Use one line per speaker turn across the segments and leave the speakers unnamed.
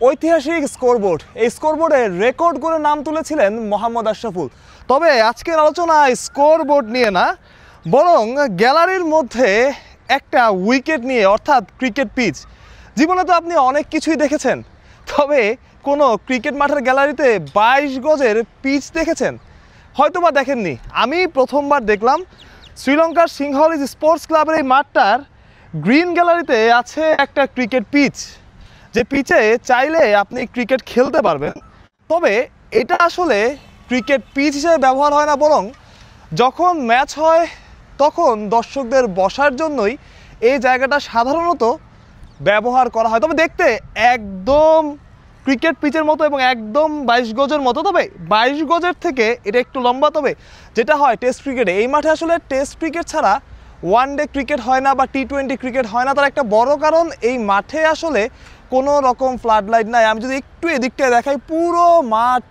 ঐতিহাসিক স্কোরবোর্ড, এই স্কোরবোর্ডে রেকর্ড করে নাম তুলেছিলেন মোহাম্মদ আশরাফুল। তবে আজকের আলোচনা স্কোরবোর্ড নিয়ে না, বরং গ্যালারির মধ্যে একটা উইকেট নিয়ে, অর্থাৎ ক্রিকেট পিচ। জীবনে তো আপনি অনেক কিছুই দেখেছেন, তবে কোনো ক্রিকেট মাঠের গ্যালারিতে 22 গজের পিচ দেখেছেন? হয়তো বা দেখেননি। আমি প্রথমবার দেখলাম। শ্রীলঙ্কার সিংহলীজ স্পোর্টস ক্লাবের এই মাঠটার গ্রিন গ্যালারিতে আছে একটা ক্রিকেট পিচ, যে পিচে চাইলে আপনি ক্রিকেট খেলতে পারবেন। তবে এটা আসলে ক্রিকেট পিচ হিসেবে ব্যবহার হয় না, বরং যখন ম্যাচ হয় তখন দর্শকদের বসার জন্যই এই জায়গাটা সাধারণত ব্যবহার করা হয়। তবে দেখতে একদম ক্রিকেট পিচের মতো এবং একদম 22 গজের মতো, তবে 22 গজের থেকে এটা একটু লম্বা। তবে যেটা হয় টেস্ট ক্রিকেটে, এই মাঠে আসলে টেস্ট ক্রিকেট ছাড়া ওয়ানডে ক্রিকেট হয় না বা টি-20 ক্রিকেট হয় না। তার একটা বড় কারণ, এই মাঠে আসলে কোনো রকম ফ্লাড লাইট নাই। আমি যদি একটু এদিকটায় দেখাই, পুরো মাঠ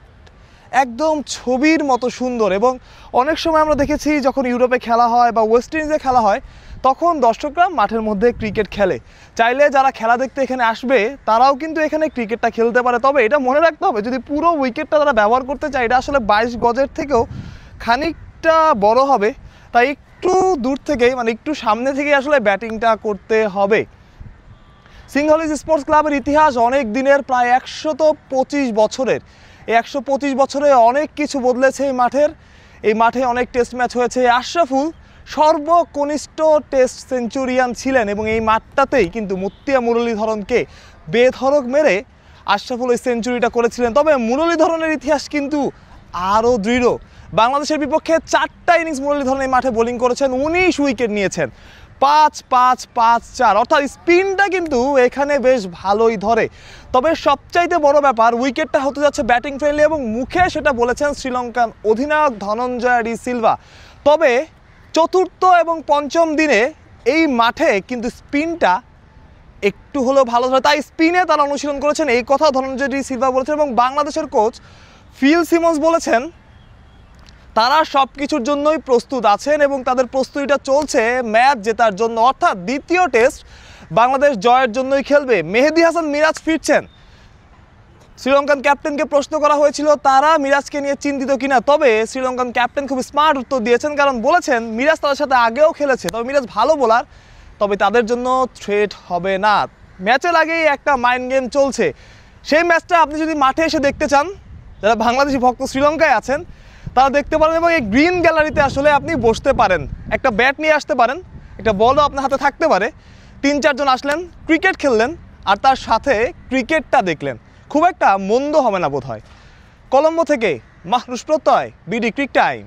একদম ছবির মতো সুন্দর। এবং অনেক সময় আমরা দেখেছি যখন ইউরোপে খেলা হয় বা ওয়েস্ট ইন্ডিজে খেলা হয়, তখন দর্শকরা মাঠের মধ্যে ক্রিকেট খেলে। চাইলে যারা খেলা দেখতে এখানে আসবে তারাও কিন্তু এখানে ক্রিকেটটা খেলতে পারে। তবে এটা মনে রাখতে হবে, যদি পুরো উইকেটটা তারা ব্যবহার করতে চায়, এটা আসলে 22 গজের থেকেও খানিকটা বড় হবে। তাই একটু দূর থেকেই, মানে একটু সামনে থেকেই আসলে ব্যাটিংটা করতে হবে। সিংহলীজ স্পোর্টস ক্লাবের ইতিহাস অনেক দিনের, প্রায় 125 বছরের। এই 125 বছরে অনেক কিছু বদলেছে এই মাঠে অনেক টেস্ট ম্যাচ হয়েছে। আশরাফুল সর্বকনিষ্ঠ টেস্ট সেঞ্চুরিয়ান ছিলেন এবং এই মাঠটাতেই কিন্তু মুত্তিয়া মুরলীধরনকে বেধড়ক মেরে আশরাফুল এই সেঞ্চুরিটা করেছিলেন। তবে মুরলীধরনের ইতিহাস কিন্তু আরও দৃঢ়। বাংলাদেশের বিপক্ষে 4টা ইনিংস মুরলীধরন এই মাঠে বোলিং করেছেন, 19 উইকেট নিয়েছেন, 5-5-5-4, অর্থাৎ স্পিনটা কিন্তু এখানে বেশ ভালোই ধরে। তবে সবচাইতে বড় ব্যাপার, উইকেটটা হতে যাচ্ছে ব্যাটিং ফ্রেন্ডলি এবং মুখে সেটা বলেছেন শ্রীলঙ্কান অধিনায়ক ধনঞ্জয় ডি সিলভা। তবে চতুর্থ এবং পঞ্চম দিনে এই মাঠে কিন্তু স্পিনটা একটু হলেও ভালো ধরে, তাই স্পিনে তারা অনুশীলন করেছেন, এই কথা ধনঞ্জয় ডি সিলভা বলেছেন। এবং বাংলাদেশের কোচ ফিল সিমন্স বলেছেন তারা সব কিছুর জন্যই প্রস্তুত আছেন এবং তাদের প্রস্তুতিটা চলছে ম্যাচ জেতার জন্য, অর্থাৎ দ্বিতীয় টেস্ট বাংলাদেশ জয়ের জন্যই খেলবে। মেহেদী হাসান মিরাজ ফিরছেন। শ্রীলঙ্কান ক্যাপ্টেনকে প্রশ্ন করা হয়েছিল তারা মিরাজকে নিয়ে চিন্তিত কিনা। তবে শ্রীলঙ্কান ক্যাপ্টেন খুব স্মার্ট উত্তর দিয়েছেন, কারণ বলেছেন মিরাজ তাদের সাথে আগেও খেলেছে, তবে মিরাজ ভালো বোলার, তবে তাদের জন্য থ্রেট হবে না। ম্যাচের আগেই একটা মাইন্ড গেম চলছে। সেই ম্যাচটা আপনি যদি মাঠে এসে দেখতে চান, যারা বাংলাদেশি ভক্ত শ্রীলঙ্কায় আছেন তারা দেখতে পারেন এবং এই গ্রিন গ্যালারিতে আসলে আপনি বসতে পারেন, একটা ব্যাট নিয়ে আসতে পারেন, একটা বলও আপনার হাতে থাকতে পারে। 3-4 জন আসলেন, ক্রিকেট খেললেন আর তার সাথে ক্রিকেটটা দেখলেন, খুব একটা মন্দ হবে না বোধ হয়। কলম্বো থেকে মাহরুষ প্রত্যয়, বিডি ক্রিক টাইম।